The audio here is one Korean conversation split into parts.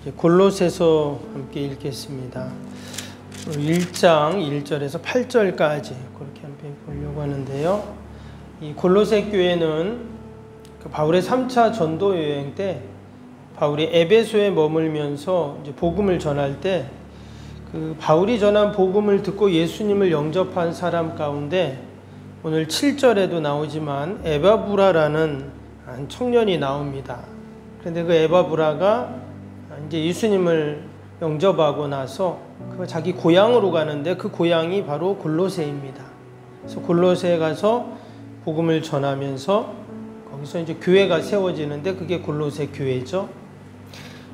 골로새서 함께 읽겠습니다. 1장 1절에서 8절까지 그렇게 함께 보려고 하는데요. 이 골로새 교회는 바울의 3차 전도 여행 때 바울이 에베소에 머물면서 이제 복음을 전할 때 그 바울이 전한 복음을 듣고 예수님을 영접한 사람 가운데 오늘 7절에도 나오지만 에바브라라는 한 청년이 나옵니다. 그런데 그 에바브라가 이제 예수님을 영접하고 나서 그 자기 고향으로 가는데 그 고향이 바로 골로새입니다. 그래서 골로새에 가서 복음을 전하면서 거기서 이제 교회가 세워지는데 그게 골로새 교회죠.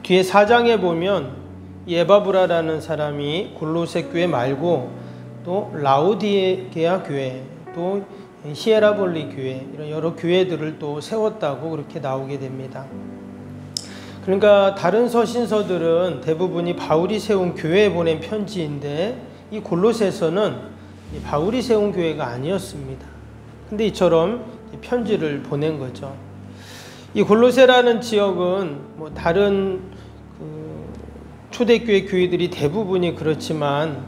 뒤에 4장에 보면 이 에바브라라는 사람이 골로새 교회 말고 또 라오디게아 교회, 또 히에라볼리 교회 이런 여러 교회들을 또 세웠다고 그렇게 나오게 됩니다. 그러니까 다른 서신서들은 대부분이 바울이 세운 교회에 보낸 편지인데 이 골로새서는 바울이 세운 교회가 아니었습니다. 근데 이처럼 편지를 보낸 거죠. 이 골로새라는 지역은 뭐 다른 초대교회 교회들이 대부분이 그렇지만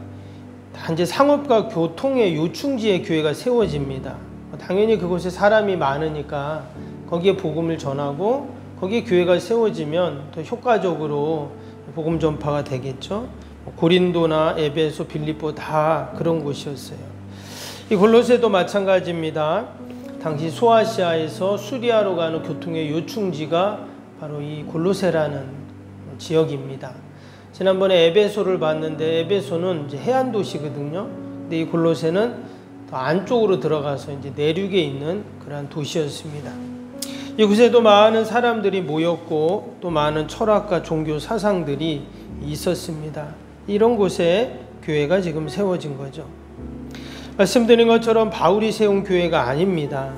단지 상업과 교통의 요충지에 교회가 세워집니다. 당연히 그곳에 사람이 많으니까 거기에 복음을 전하고 거기에 교회가 세워지면 더 효과적으로 복음 전파가 되겠죠. 고린도나 에베소, 빌립보 다 그런 곳이었어요. 이 골로새도 마찬가지입니다. 당시 소아시아에서 수리아로 가는 교통의 요충지가 바로 이 골로새라는 지역입니다. 지난번에 에베소를 봤는데 에베소는 이제 해안 도시거든요. 근데 이 골로새는 더 안쪽으로 들어가서 이제 내륙에 있는 그러한 도시였습니다. 이곳에도 많은 사람들이 모였고 또 많은 철학과 종교 사상들이 있었습니다. 이런 곳에 교회가 지금 세워진 거죠. 말씀드린 것처럼 바울이 세운 교회가 아닙니다.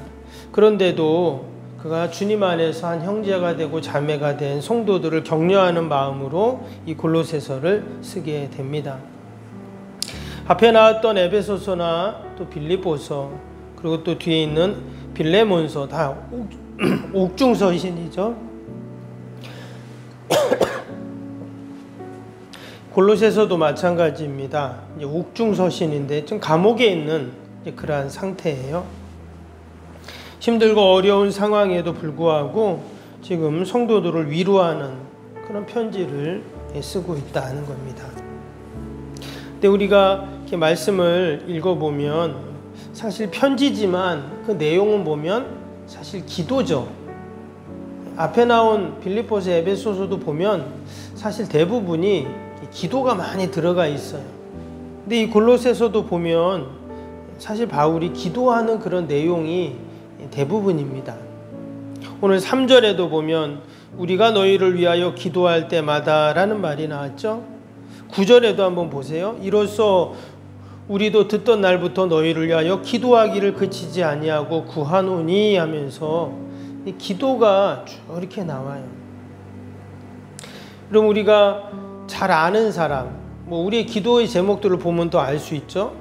그런데도 그가 주님 안에서 한 형제가 되고 자매가 된 성도들을 격려하는 마음으로 이 골로새서를 쓰게 됩니다. 앞에 나왔던 에베소서나 또 빌립보서 그리고 또 뒤에 있는 빌레몬서 다 옥중서신이죠. 골로새서도 마찬가지입니다. 이제 옥중서신인데 좀 감옥에 있는 그러한 상태예요. 힘들고 어려운 상황에도 불구하고 지금 성도들을 위로하는 그런 편지를 쓰고 있다는 겁니다. 근데 우리가 이렇게 말씀을 읽어보면 사실 편지지만 그 내용은 보면 사실 기도죠. 앞에 나온 빌립보서, 에베소서도 보면 사실 대부분이 기도가 많이 들어가 있어요. 근데 이 골로새서도 보면 사실 바울이 기도하는 그런 내용이 대부분입니다. 오늘 3절에도 보면 우리가 너희를 위하여 기도할 때마다 라는 말이 나왔죠. 9절에도 한번 보세요. 이로써 우리도 듣던 날부터 너희를 위하여 기도하기를 그치지 아니하고 구하노니 하면서 기도가 쭉 이렇게 나와요. 그럼 우리가 잘 아는 사람, 우리의 기도의 제목들을 보면 또 알 수 있죠.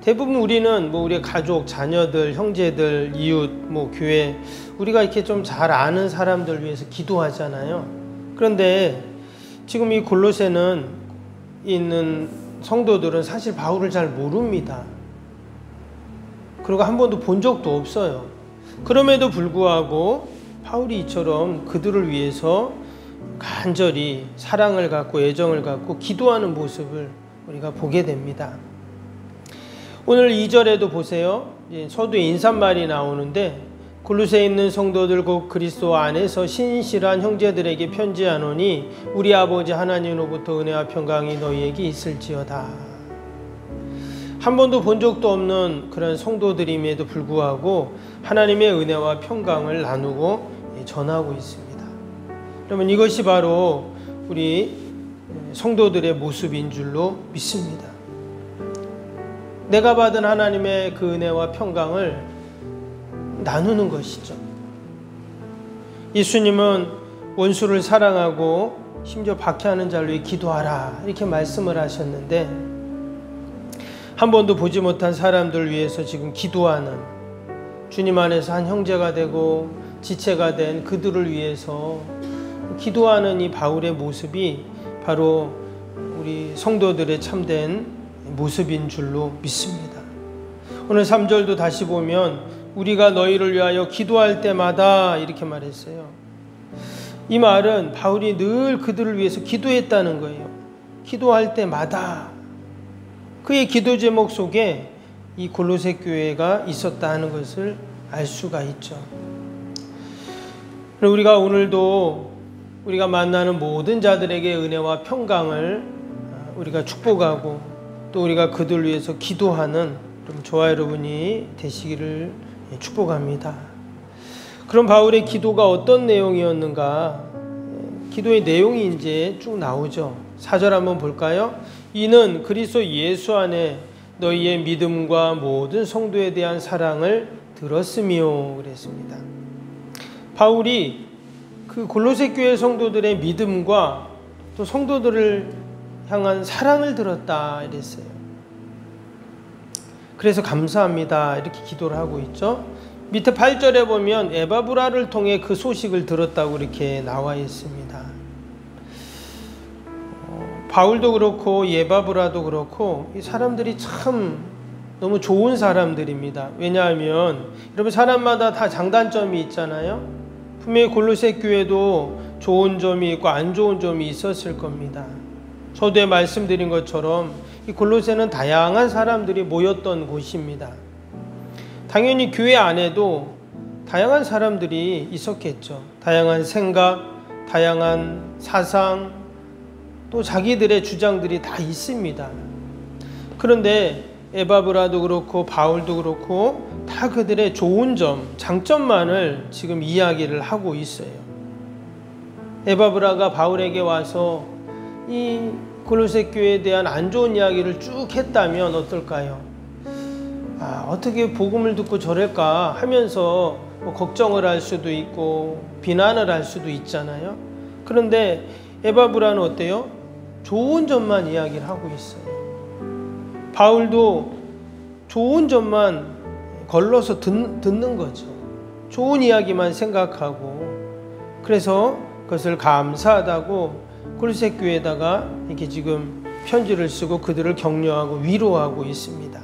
대부분 우리는 우리의 가족, 자녀들, 형제들, 이웃, 교회 우리가 이렇게 좀 잘 아는 사람들 위해서 기도하잖아요. 그런데 지금 이 골로새는 있는 성도들은 사실 바울을 잘 모릅니다. 그리고 한 번도 본 적도 없어요. 그럼에도 불구하고 바울이 이처럼 그들을 위해서 간절히 사랑을 갖고 애정을 갖고 기도하는 모습을 우리가 보게 됩니다. 오늘 2절에도 보세요. 서두에 인사말이 나오는데 골로새에 있는 성도들 곧 그리스도 안에서 신실한 형제들에게 편지하노니 우리 아버지 하나님으로부터 은혜와 평강이 너희에게 있을지어다. 한 번도 본 적도 없는 그런 성도들임에도 불구하고 하나님의 은혜와 평강을 나누고 전하고 있습니다. 그러면 이것이 바로 우리 성도들의 모습인 줄로 믿습니다. 내가 받은 하나님의 그 은혜와 평강을 나누는 것이죠. 예수님은 원수를 사랑하고 심지어 박해하는 자를 위해 기도하라 이렇게 말씀을 하셨는데 한 번도 보지 못한 사람들 위해서 지금 기도하는 주님 안에서 한 형제가 되고 지체가 된 그들을 위해서 기도하는 이 바울의 모습이 바로 우리 성도들의 참된 모습인 줄로 믿습니다. 오늘 3절도 다시 보면 우리가 너희를 위하여 기도할 때마다 이렇게 말했어요. 이 말은 바울이 늘 그들을 위해서 기도했다는 거예요. 기도할 때마다. 그의 기도 제목 속에 이 골로새 교회가 있었다는 것을 알 수가 있죠. 우리가 오늘도 우리가 만나는 모든 자들에게 은혜와 평강을 우리가 축복하고 또 우리가 그들을 위해서 기도하는 저와 여러분이 되시기를 축복합니다. 그럼 바울의 기도가 어떤 내용이었는가? 기도의 내용이 이제 쭉 나오죠. 4절 한번 볼까요? 이는 그리스도 예수 안에 너희의 믿음과 모든 성도에 대한 사랑을 들었으며 그랬습니다. 바울이 그 골로새 교회 성도들의 믿음과 또 성도들을 향한 사랑을 들었다 이랬어요. 그래서 감사합니다 이렇게 기도를 하고 있죠. 밑에 8절에 보면 에바브라를 통해 그 소식을 들었다고 이렇게 나와 있습니다. 바울도 그렇고 에바브라도 그렇고 이 사람들이 참 너무 좋은 사람들입니다. 왜냐하면 여러분 사람마다 다 장단점이 있잖아요. 분명히 골로새 교회도 좋은 점이 있고 안 좋은 점이 있었을 겁니다. 저도 말씀드린 것처럼 이 골로새는 다양한 사람들이 모였던 곳입니다. 당연히 교회 안에도 다양한 사람들이 있었겠죠. 다양한 생각, 다양한 사상, 또 자기들의 주장들이 다 있습니다. 그런데 에바브라도 그렇고 바울도 그렇고 다 그들의 좋은 점, 장점만을 지금 이야기를 하고 있어요. 에바브라가 바울에게 와서 이 골로새 교회에 대한 안 좋은 이야기를 쭉 했다면 어떨까요? 어떻게 복음을 듣고 저럴까 하면서 걱정을 할 수도 있고 비난을 할 수도 있잖아요. 그런데 에바브라는 어때요? 좋은 점만 이야기를 하고 있어요. 바울도 좋은 점만 걸러서 듣는 거죠. 좋은 이야기만 생각하고 그래서 그것을 감사하다고 골로새 교회에다가 이렇게 지금 편지를 쓰고 그들을 격려하고 위로하고 있습니다.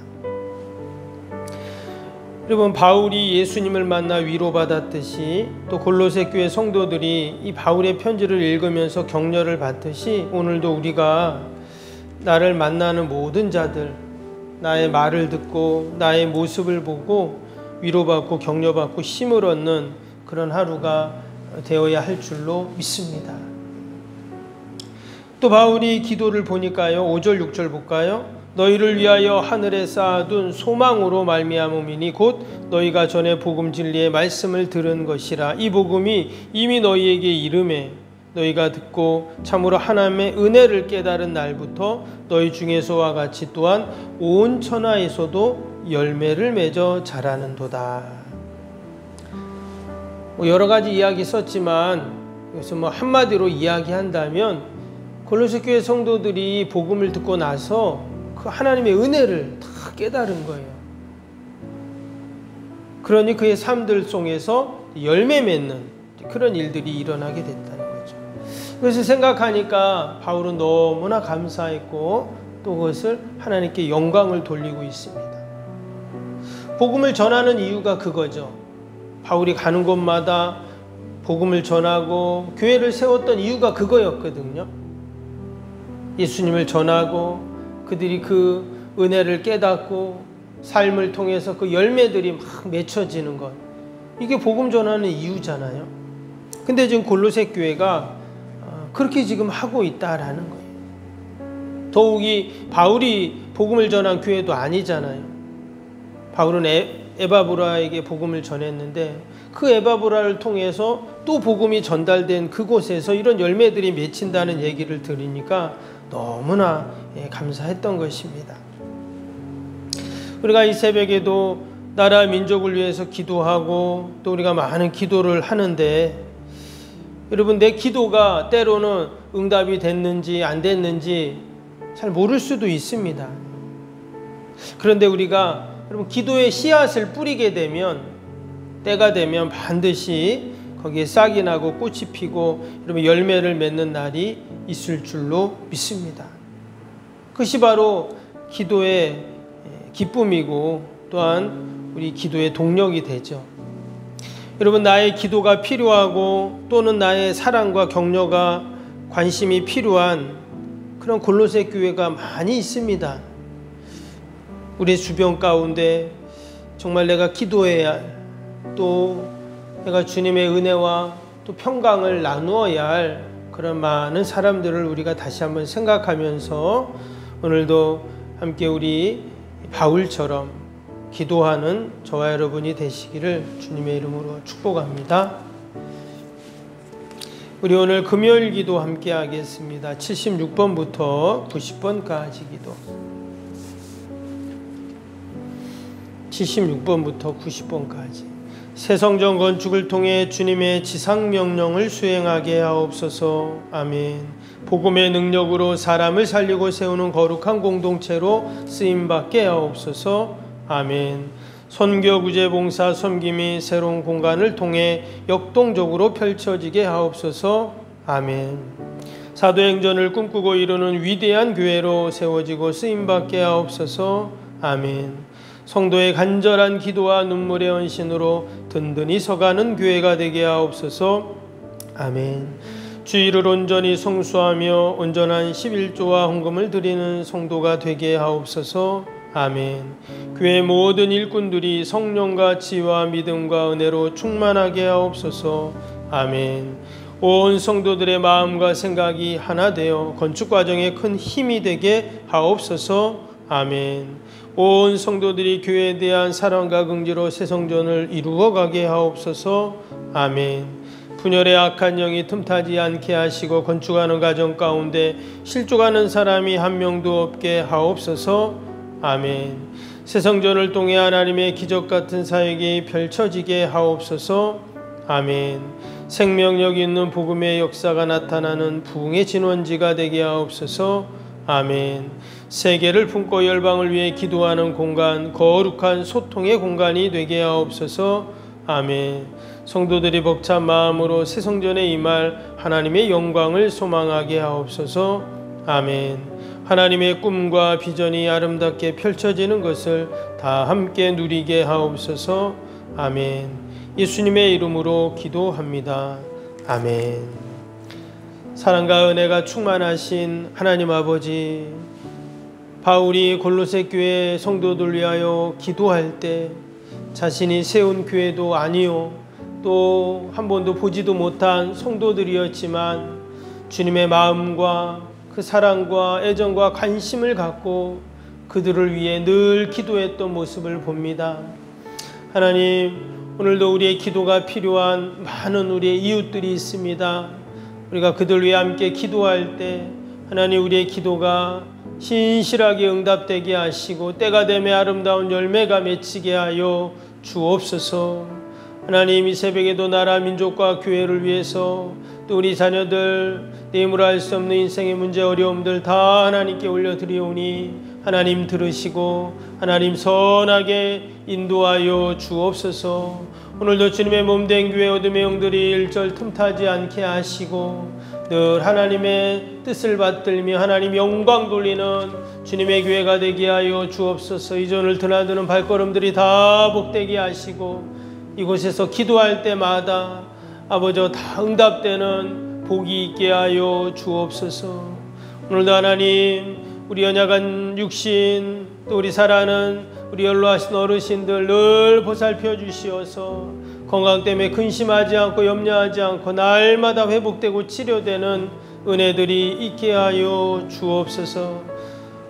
여러분 바울이 예수님을 만나 위로받았듯이 또 골로새 교회 성도들이 이 바울의 편지를 읽으면서 격려를 받듯이 오늘도 우리가 나를 만나는 모든 자들 나의 말을 듣고 나의 모습을 보고 위로받고 격려받고 힘을 얻는 그런 하루가 되어야 할 줄로 믿습니다. 또 바울이 기도를 보니까요. 5절 6절 볼까요? 너희를 위하여 하늘에 쌓아둔 소망으로 말미암음이니 곧 너희가 전에 복음 진리의 말씀을 들은 것이라. 이 복음이 이미 너희에게 이름에 너희가 듣고 참으로 하나님의 은혜를 깨달은 날부터 너희 중에서와 같이 또한 온 천하에서도 열매를 맺어 자라는도다. 여러 가지 이야기 썼지만 여기서 한마디로 이야기한다면 골로새 교회 성도들이 복음을 듣고 나서 그 하나님의 은혜를 다 깨달은 거예요. 그러니 그의 삶들 속에서 열매 맺는 그런 일들이 일어나게 됐다는 거죠. 그것을 생각하니까 바울은 너무나 감사했고 또 그것을 하나님께 영광을 돌리고 있습니다. 복음을 전하는 이유가 그거죠. 바울이 가는 곳마다 복음을 전하고 교회를 세웠던 이유가 그거였거든요. 예수님을 전하고 그들이 그 은혜를 깨닫고 삶을 통해서 그 열매들이 막 맺혀지는 것. 이게 복음 전하는 이유잖아요. 근데 지금 골로새 교회가 그렇게 지금 하고 있다라는 거예요. 더욱이 바울이 복음을 전한 교회도 아니잖아요. 바울은 에바브라에게 복음을 전했는데 그 에바브라를 통해서 또 복음이 전달된 그곳에서 이런 열매들이 맺힌다는 얘기를 들으니까 너무나 감사했던 것입니다. 우리가 이 새벽에도 나라 민족을 위해서 기도하고 또 우리가 많은 기도를 하는데 여러분 내 기도가 때로는 응답이 됐는지 안 됐는지 잘 모를 수도 있습니다. 그런데 우리가 여러분 기도의 씨앗을 뿌리게 되면 때가 되면 반드시 거기에 싹이 나고 꽃이 피고 여러분 열매를 맺는 날이 있을 줄로 믿습니다. 그것이 바로 기도의 기쁨이고 또한 우리 기도의 동력이 되죠. 여러분, 나의 기도가 필요하고 또는 나의 사랑과 격려가 관심이 필요한 그런 골로새 교회가 많이 있습니다. 우리 주변 가운데 정말 내가 기도해야 할, 또 내가 주님의 은혜와 또 평강을 나누어야 할 그런 많은 사람들을 우리가 다시 한번 생각하면서 오늘도 함께 우리 바울처럼 기도하는 저와 여러분이 되시기를 주님의 이름으로 축복합니다. 우리 오늘 금요일 기도 함께 하겠습니다. 76번부터 90번까지 기도. 76번부터 90번까지. 새 성전 건축을 통해 주님의 지상명령을 수행하게 하옵소서. 아멘. 복음의 능력으로 사람을 살리고 세우는 거룩한 공동체로 쓰임받게 하옵소서. 아멘. 선교 구제 봉사 섬김이 새로운 공간을 통해 역동적으로 펼쳐지게 하옵소서. 아멘. 사도행전을 꿈꾸고 이루는 위대한 교회로 세워지고 쓰임받게 하옵소서. 아멘. 성도의 간절한 기도와 눈물의 헌신으로 든든히 서가는 교회가 되게 하옵소서. 아멘. 주의를 온전히 성수하며 온전한 11조와 헌금을 드리는 성도가 되게 하옵소서. 아멘. 교회 모든 일꾼들이 성령과 지혜와 믿음과 은혜로 충만하게 하옵소서. 아멘. 온 성도들의 마음과 생각이 하나 되어 건축 과정에 큰 힘이 되게 하옵소서. 아멘. 온 성도들이 교회에 대한 사랑과 긍지로 새 성전을 이루어가게 하옵소서. 아멘. 분열의 악한 영이 틈타지 않게 하시고 건축하는 과정 가운데 실족하는 사람이 한 명도 없게 하옵소서. 아멘. 새 성전을 통해 하나님의 기적 같은 사역이 펼쳐지게 하옵소서. 아멘. 생명력 있는 복음의 역사가 나타나는 부흥의 진원지가 되게 하옵소서. 아멘. 세계를 품고 열방을 위해 기도하는 공간, 거룩한 소통의 공간이 되게 하옵소서. 아멘. 성도들이 벅찬 마음으로 새 성전에 임할 하나님의 영광을 소망하게 하옵소서. 아멘. 하나님의 꿈과 비전이 아름답게 펼쳐지는 것을 다 함께 누리게 하옵소서. 아멘. 예수님의 이름으로 기도합니다. 아멘. 사랑과 은혜가 충만하신 하나님 아버지, 바울이 골로새 교회 성도들 위하여 기도할 때 자신이 세운 교회도 아니요 또 한 번도 보지도 못한 성도들이었지만 주님의 마음과 그 사랑과 애정과 관심을 갖고 그들을 위해 늘 기도했던 모습을 봅니다. 하나님, 오늘도 우리의 기도가 필요한 많은 우리의 이웃들이 있습니다. 우리가 그들 위해 함께 기도할 때 하나님, 우리의 기도가 신실하게 응답되게 하시고 때가 되매 아름다운 열매가 맺히게 하여 주옵소서. 하나님, 이 새벽에도 나라 민족과 교회를 위해서 또 우리 자녀들 내 힘으로 할 수 없는 인생의 문제 어려움들 다 하나님께 올려드리오니 하나님 들으시고 하나님 선하게 인도하여 주옵소서. 오늘도 주님의 몸된 교회 어둠의 영들이 일절 틈타지 않게 하시고 늘 하나님의 뜻을 받들며 하나님 영광 돌리는 주님의 교회가 되게 하여 주옵소서. 이전을 드나드는 발걸음들이 다 복되게 하시고 이곳에서 기도할 때마다 아버지 다 응답되는 복이 있게 하여 주옵소서. 오늘도 하나님, 우리 연약한 육신 또 우리 살아는 우리 연로하신 어르신들 늘 보살펴 주시어서 건강 때문에 근심하지 않고 염려하지 않고 날마다 회복되고 치료되는 은혜들이 있게 하여 주옵소서.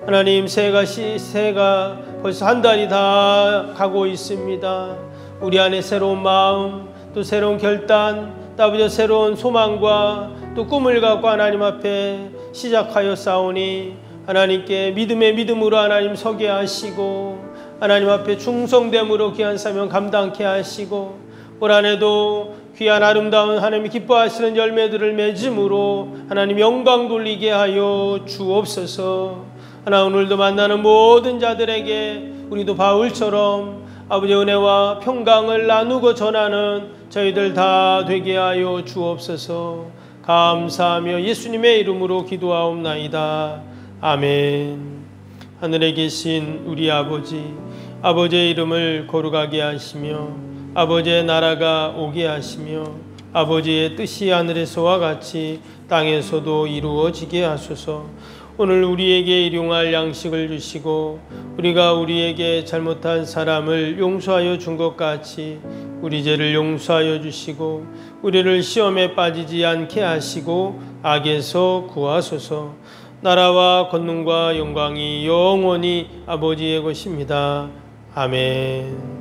하나님, 새해가 벌써 한 달이 다 가고 있습니다. 우리 안에 새로운 마음 또 새로운 결단 또 아버지 새로운 소망과 또 꿈을 갖고 하나님 앞에 시작하여 싸우니 하나님께 믿음의 믿음으로 하나님 서게 하시고 하나님 앞에 충성됨으로 귀한 사명 감당케 하시고 올 한해도 귀한 아름다운 하나님이 기뻐하시는 열매들을 맺음으로 하나님 영광 돌리게 하여 주옵소서. 하나 오늘도 만나는 모든 자들에게 우리도 바울처럼 아버지의 은혜와 평강을 나누고 전하는 저희들 다 되게 하여 주옵소서. 감사하며 예수님의 이름으로 기도하옵나이다. 아멘. 하늘에 계신 우리 아버지, 아버지의 이름을 거룩하게 하시며 아버지의 나라가 오게 하시며 아버지의 뜻이 하늘에서와 같이 땅에서도 이루어지게 하소서. 오늘 우리에게 일용할 양식을 주시고 우리가 우리에게 잘못한 사람을 용서하여 준 것 같이 우리 죄를 용서하여 주시고 우리를 시험에 빠지지 않게 하시고 악에서 구하소서. 나라와 권능과 영광이 영원히 아버지의 것입니다. 아멘.